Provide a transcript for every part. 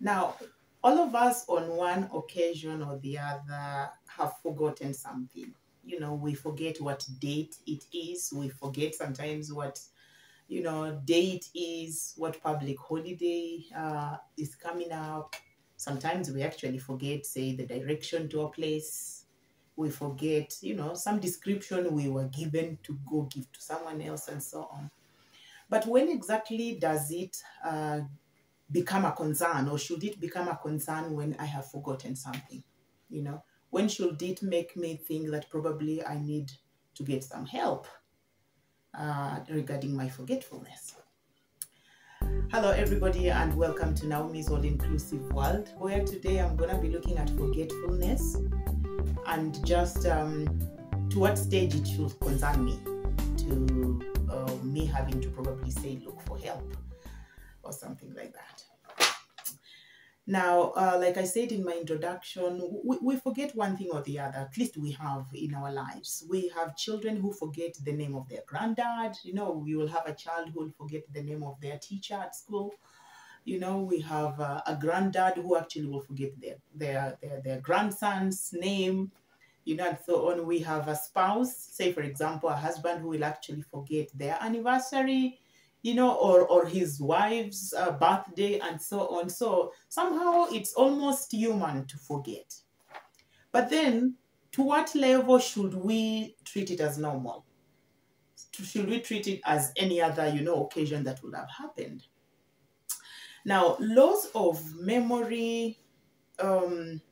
Now, all of us on one occasion or the other have forgotten something. You know, we forget what date it is. We forget sometimes what, day it is, what public holiday is coming up. Sometimes we actually forget, say, the direction to a place. We forget, some description we were given to go give to someone else and so on. But when exactly does it become a concern, or should it become a concern when I have forgotten something? When should it make me think that probably I need to get some help regarding my forgetfulness? Hello everybody, and welcome to Naomi's All-Inclusive World, where today I'm going to be looking at forgetfulness and just to what stage it should concern me, to me having to probably say look for help or something like that. Now, like I said in my introduction, we forget one thing or the other. At least we have in our lives. We have children who forget the name of their granddad. We will have a child who will forget the name of their teacher at school. We have a granddad who actually will forget their grandson's name, and so on. We have a spouse, say for example, a husband who will actually forget their anniversary, or his wife's birthday and so on. So somehow it's almost human to forget. But then, to what level should we treat it as normal? Should we treat it as any other, occasion that would have happened? Now, loss of memory can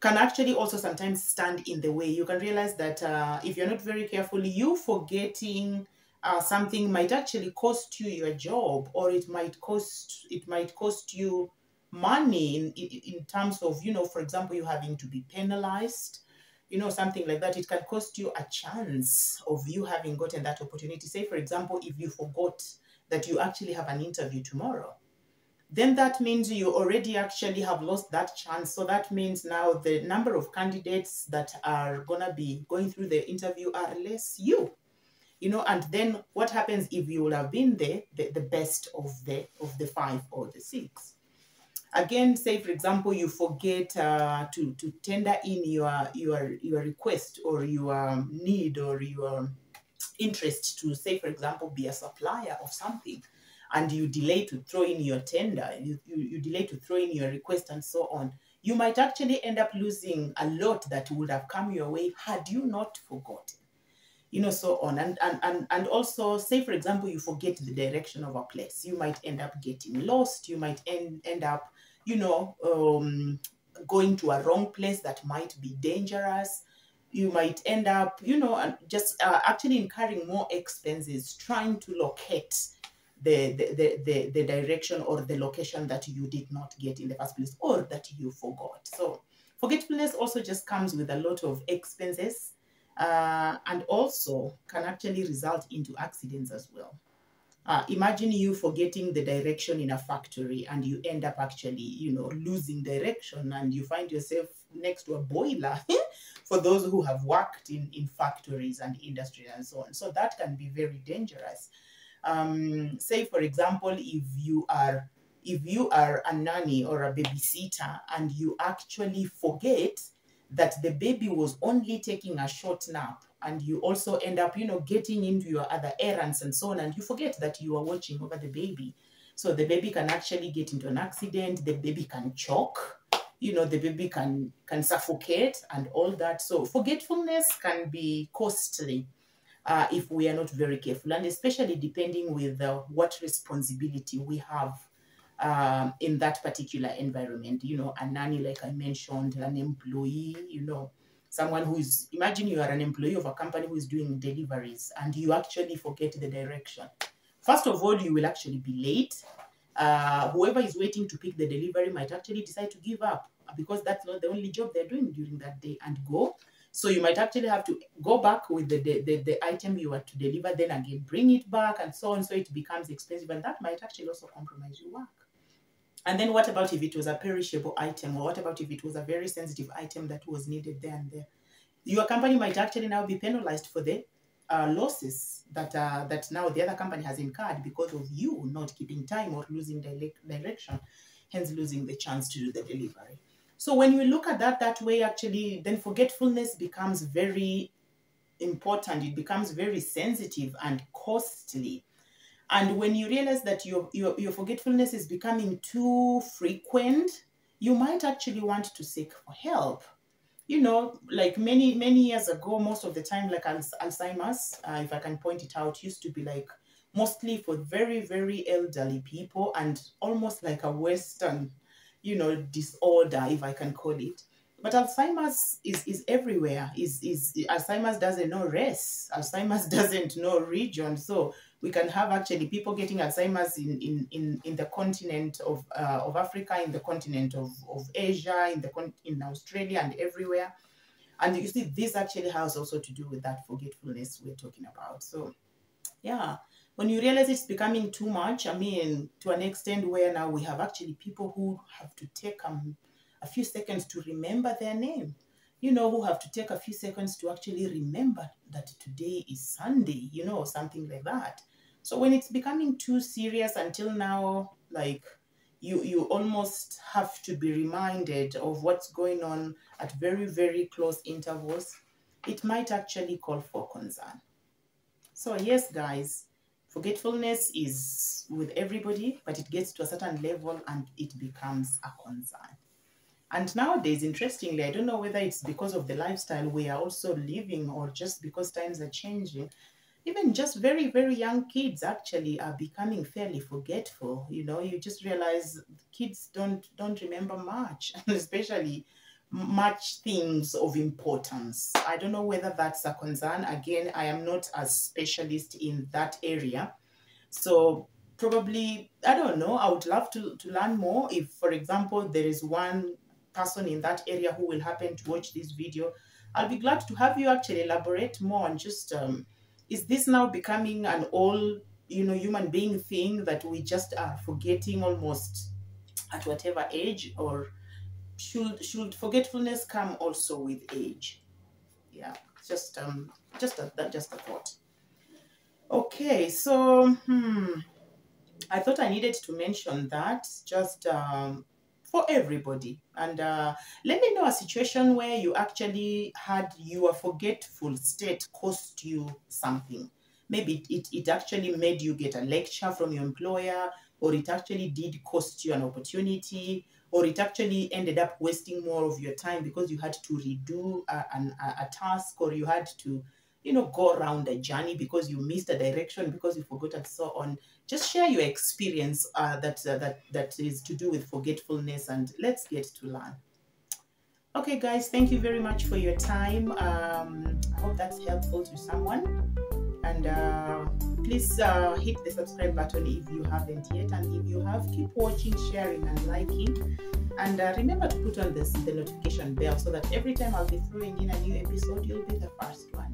actually also sometimes stand in the way. You can realize that if you're not very careful, you forgetting something might actually cost you your job, or it might cost you money in terms of, for example, you having to be penalized, something like that. It can cost you a chance of you having gotten that opportunity. Say, for example, if you forgot that you actually have an interview tomorrow, then that means you already actually have lost that chance. So that means now the number of candidates that are going to be going through the interview are less and then what happens if you would have been there, the best of the 5 or the 6? Again, say for example, you forget to tender in your request or your need or your interest to, say for example, be a supplier of something, and you delay to throw in your tender, you delay to throw in your request and so on. You might actually end up losing a lot that would have come your way had you not forgotten. So on. And also, say, for example, you forget the direction of a place. You might end up getting lost. You might end up, going to a wrong place that might be dangerous. You might end up, just actually incurring more expenses trying to locate the direction or the location that you did not get in the first place, or that you forgot. So forgetfulness also just comes with a lot of expenses, and also can actually result into accidents as well. Imagine you forgetting the direction in a factory, and you end up actually, losing direction, and you find yourself next to a boiler for those who have worked in factories and industry and so on. So that can be very dangerous. Say, for example, if you are a nanny or a babysitter, and you actually forget that the baby was only taking a short nap, and you also end up, getting into your other errands and so on, and you forget that you are watching over the baby. So the baby can actually get into an accident, the baby can choke, the baby can suffocate and all that. So forgetfulness can be costly if we are not very careful, and especially depending with what responsibility we have in that particular environment. A nanny, like I mentioned, an employee, someone who is, imagine you are an employee of a company who is doing deliveries, and you actually forget the direction. First of all, you will actually be late. Whoever is waiting to pick the delivery might actually decide to give up, because that's not the only job they're doing during that day, and go. So you might actually have to go back with the item you are to deliver, then again bring it back and so on. So it becomes expensive, and that might actually also compromise your work. And then what about if it was a perishable item, or what about if it was a very sensitive item that was needed there and there? Your company might actually now be penalized for the losses that now the other company has incurred because of you not keeping time or losing direction. hence losing the chance to do the delivery. So when we look at that way, actually, then forgetfulness becomes very important. It becomes very sensitive and costly. And when you realize that your forgetfulness is becoming too frequent, you might actually want to seek for help. You know, like many years ago, most of the time, like Alzheimer's, if I can point it out, used to be like mostly for very elderly people, and almost like a Western, you know, disorder, if I can call it. But Alzheimer's is everywhere. Alzheimer's doesn't know race. Alzheimer's doesn't know region. So we can have actually people getting Alzheimer's in the continent of Africa, in the continent of Asia, in Australia, and everywhere. And you see, this actually has also to do with that forgetfulness we're talking about. So yeah, when you realize it's becoming too much, I mean, to an extent where now we have actually people who have to take a few seconds to remember their name, you know, who have to take a few seconds to actually remember that today is Sunday, you know, or something like that. So when it's becoming too serious, until now, like you almost have to be reminded of what's going on at very close intervals, it might actually call for concern. So yes, guys, forgetfulness is with everybody, but it gets to a certain level and it becomes a concern. And nowadays, interestingly, I don't know whether it's because of the lifestyle we are also living or just because times are changing, even just very young kids actually are becoming fairly forgetful. You know, you just realize kids don't remember much, especially much things of importance. I don't know whether that's a concern. Again, I am not a specialist in that area. So probably, I don't know, I would love to learn more. If, for example, there is one person in that area who will happen to watch this video, I'll be glad to have you actually elaborate more on just, is this now becoming an all, you know, human being thing that we just are forgetting almost at whatever age, or should forgetfulness come also with age? Yeah, just a thought. Okay, so I thought I needed to mention that just for everybody. And let me know a situation where you actually had your forgetful state cost you something. Maybe it actually made you get a lecture from your employer, or it actually did cost you an opportunity, or it actually ended up wasting more of your time because you had to redo a task, or you had to, you know, go around a journey because you missed a direction, because you forgot, and so on. Just share your experience that is to do with forgetfulness, and let's get to learn. Okay, guys, thank you very much for your time. I hope that's helpful to someone. And please hit the subscribe button if you haven't yet. And if you have, keep watching, sharing, and liking. And remember to put on the notification bell so that every time I'll be throwing in a new episode, you'll be the first one.